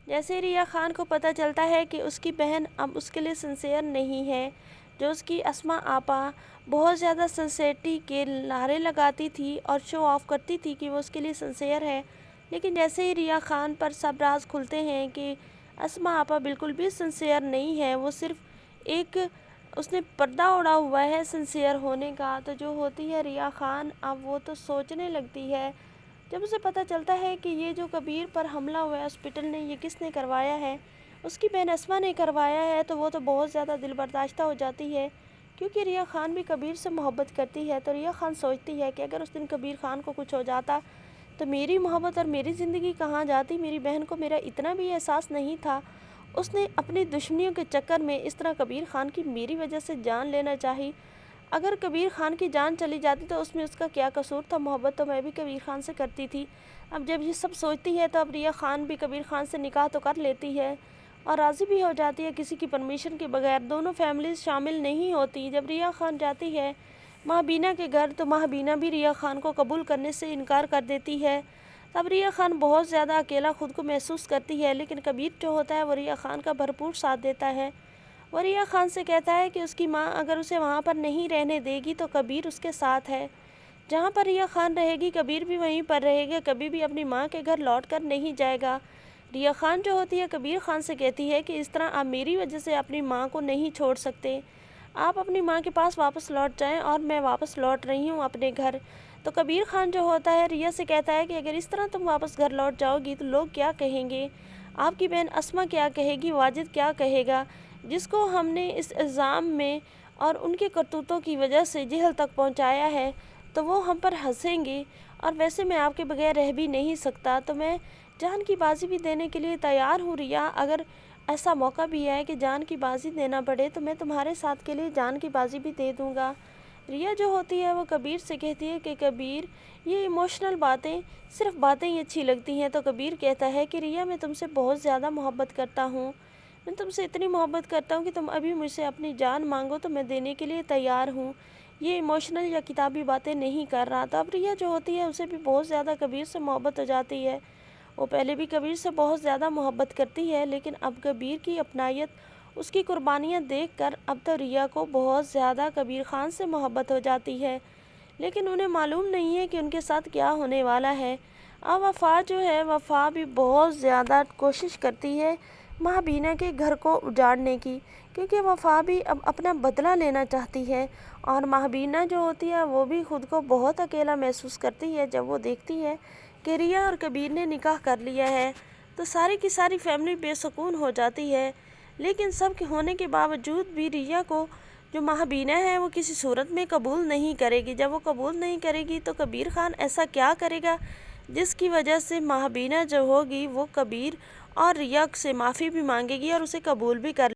جیسے ریا خان کو پتہ چلتا ہے کہ اس کی بہن اب اس کے لیے سنسیئر نہیں ہے، جو اس کی اسما آپا بہت زیادہ سنسیئرٹی کے نعرے لگاتی تھی اور شو آف کرتی تھی کہ وہ اس کے لیے سنسیئر ہے، لیکن جیسے ہی ریا خان پر سب راز کھلتے ہیں کہ اسما آپا بالکل بھی سنسیئر نہیں ہے، وہ صرف ایک اس نے پردہ اڑا ہوا ہے سنسیئر ہونے کا، تو جو ہوتی ہے ریا خان اب وہ تو سوچنے لگتی ہے۔ جب اسے پتہ چلتا ہے کہ یہ جو کبیر پر حملہ ہوا ہے ہاسپٹل نے، یہ کس نے کروایا ہے، اس کی بہن اسما نے کروایا ہے، تو وہ تو بہت زیادہ دل برداشتہ ہو جاتی ہے، کیونکہ ریا خان بھی کبیر سے محبت کرتی ہے۔ تو ریا خان سوچتی ہے کہ اگر اس دن کبیر خان کو کچھ ہو جاتا تو میری محبت اور میری زندگی کہاں جاتی، میری بہن کو میرا اتنا بھی احساس نہیں تھا، اس نے اپنی دشمنیوں کے چکر میں اس طرح کبیر خان کی میری وجہ سے جان لینا چاہی۔ اگر کبیر خان کی جان چلی جاتی تو اس میں اس کا کیا قصور تھا، محبت تو میں بھی کبیر خان سے کرتی تھی۔ اب جب یہ سب سوچتی ہے تو اب ریا خان بھی کبیر خان سے نکاح تو کر لیتی ہے اور راضی بھی ہو جاتی ہے کسی کی پرمیشن کے بغیر، دونوں فیملیز شامل نہیں ہوتی۔ جب ریا خان جاتی ہے مہابینا کے گھر تو مہابینا بھی ریا خان کو قبول کرنے سے انکار کر دیتی ہے۔ تب ریا خان بہت زیادہ اکیلا خود کو محسوس کرتی ہے، لیکن کبیر جو ہوتا ہے وہ ریا خان کا بھرپور ساتھ دیتا ہے۔ وہ ریا خان سے کہتا ہے کہ اس کی ماں اگر اسے وہاں پر نہیں رہنے دے گی تو کبیر اس کے ساتھ ہے، جہاں پر ریا خان رہے گی کبیر بھی وہیں پر رہے گا، کبھی بھی اپنی ماں کے گھر لوٹ کر نہیں جائے گا۔ ریا خان جو ہوتی ہے کبیر خان سے کہتی ہے کہ اس طرح آپ میری وجہ سے اپنی ماں کو نہیں چھوڑ سکتے، آپ اپنی ماں کے پاس واپس لوٹ جائیں اور میں واپس لوٹ رہی ہوں اپنے گھر۔ تو کبیر خان جو ہوتا ہے ریا سے کہتا ہے کہ اگر اس طرح تم واپس گھر لوٹ جاؤ گی تو لوگ کیا کہیں گے، آپ کی بہن اسما کیا کہے گی، واجد کیا کہے گا، جس کو ہم نے اس الزام میں اور ان کے کرتوتوں کی وجہ سے جہل تک پہنچایا ہے، تو وہ ہم پر ہنسیں گے، اور ویسے میں آپ کے بغیر رہ بھی نہیں سکتا، تو میں جان کی بازی بھی دینے کے لیے تیار ہوں ریا، اگر ایسا موقع بھی ہے کہ جان کی بازی دینا پڑے تو میں تمہارے ساتھ کے لیے جان کی بازی بھی دے دوں گا۔ ریا جو ہوتی ہے وہ کبیر سے کہتی ہے کہ کبیر یہ ایموشنل باتیں صرف باتیں ہی اچھی لگتی ہیں، تو کبیر کہتا ہے کہ ریا میں تم سے بہت زیادہ محبت کرتا ہوں، میں تم سے اتنی محبت کرتا ہوں کہ تم ابھی مجھ سے اپنی جان مانگو تو میں دینے کے لیے تیار ہوں، یہ ایموشنل یا کتابی باتیں نہیں کر رہا۔ تو اب ریا جو ہوتی ہے اسے بھی بہت زیادہ کبیر سے محبت ہو جاتی ہے، وہ پہلے بھی کبیر سے بہت زیادہ محبت کرتی ہے، لیکن اب کبیر کی اپنائیت، اس کی قربانیاں دیکھ کر اب تو ریا کو بہت زیادہ کبیر خان سے محبت ہو جاتی ہے، لیکن انہیں معلوم نہیں ہے کہ ان کے ساتھ کیا ہونے والا ہے۔ اب وفا جو ہے وفا بھی بہت زیادہ کوشش کرتی ہے مہابینا کے گھر کو اجاڑنے کی، کیونکہ وفا بھی اب اپنا بدلہ لینا چاہتی ہے، اور مہابینا جو ہوتی ہے وہ بھی خود کو بہت اکیلا محسوس کرتی ہے جب وہ دیکھتی ہے کہ ریا اور کبیر نے نکاح کر لیا ہے، تو ساری کی ساری فیملی بے سکون ہو جاتی ہے۔ لیکن سب کے ہونے کے باوجود بھی ریا کو جو مہابینا ہے وہ کسی صورت میں قبول نہیں کرے گی۔ جب وہ قبول نہیں کرے گی تو کبیر خان ایسا کیا کرے گا جس کی وجہ سے مہابینا جو ہوگی وہ کبیر اور ریا سے معافی بھی مانگے گی اور اسے قبول بھی کر